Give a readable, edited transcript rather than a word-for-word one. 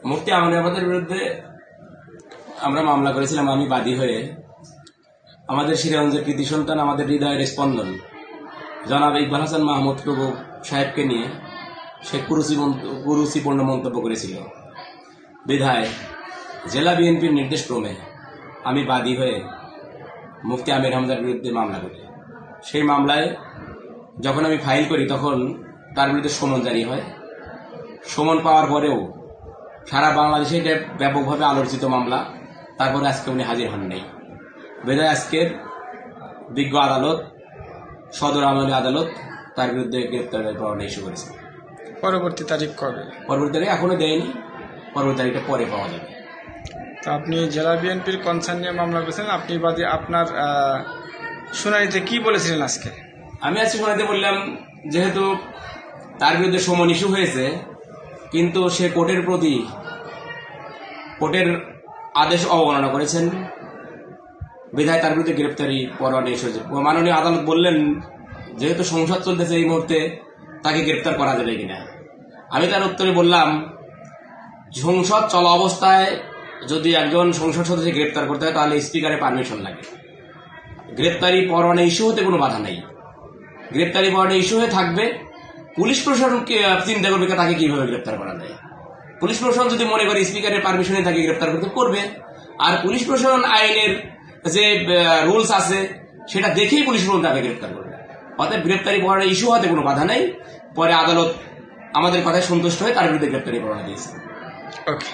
মুফতি আমিন আহমদের বিরুদ্ধে আমরা মামলা করেছিলাম আমি বাদী হয়ে। আমাদের শ্রীগঞ্জের কৃতি সন্তান, আমাদের হৃদয়ের স্পন্দন জনাব ইকবাল হাসান মাহমুদ প্রভু সাহেবকে নিয়ে সে কুরুচিপূর্ণ মন্তব্য করেছিল। বিধায় জেলা বিএনপির নির্দেশক্রমে আমি বাদী হয়ে মুফতি আমির হামজার বিরুদ্ধে মামলা করি। সেই মামলায় যখন আমি ফাইল করি তখন তার বিরুদ্ধে সমন জারি হয়। সমন পাওয়ার পরেও সারা বাংলাদেশে এটা ব্যাপকভাবে আলোচিত মামলা, তারপরে আজকে উনি হাজির হন নাই। বিধায় আজকের বিজ্ঞ আদালত, সদর আমলি আদালত তার বিরুদ্ধে গ্রেপ্তারের পরোয়ানা ইস্যু করেছে। পরবর্তী তারিখ কবে? পরবর্তী তারিখ এখনো দেয়নি, পরবর্তী তারিখটা পরে পাওয়া যাবে। তো আপনি জেলা বিএনপির কনসার্ন নিয়ে মামলা করেছেন, আপনি বাদী আপনার শুনানিতে কি বলেছিলেন আজকে? আমি আজকে শোনাতে বললাম, যেহেতু তার বিরুদ্ধে সমন ইস্যু হয়েছে কিন্তু সে কোর্টের আদেশ অবমাননা করেছেন, বিধায় তার বিরুদ্ধে গ্রেপ্তারি পরোয়ানা ইস্যু হয়েছে। মাননীয় আদালত বললেন যেহেতু সংসদ চলতেছে এই মুহূর্তে তাকে গ্রেপ্তার করা যাবে কিনা। আমি তার উত্তরে বললাম, সংসদ চলা অবস্থায় যদি একজন সংসদ সদস্য গ্রেপ্তার করতে হয় তাহলে স্পিকারের পারমিশন লাগে। গ্রেপ্তারি পরোয়ানা ইস্যু হতে কোনো বাধা নেই। গ্রেপ্তারি পরোয়ানা ইস্যু হয়ে থাকবে, পুলিশ প্রশাসনকে চিন্তা করবে তাকে কিভাবে গ্রেপ্তার করা যায়। পুলিশ প্রশাসন যদি মনে করে স্পিকারের পারমিশনে তাকে গ্রেপ্তার করতে করবে, আর পুলিশ প্রশাসন আইনের যে রুলস আছে সেটা দেখেই পুলিশ প্রশাসন তাকে গ্রেপ্তার করবে। অতএব গ্রেপ্তারি পরোয়ানা ইস্যু হতে কোনো বাধা নেই। পরে আদালত আমাদের কথায় সন্তুষ্ট হয়ে তার বিরুদ্ধে গ্রেপ্তারি পরোয়ানা দিয়েছে। ওকে।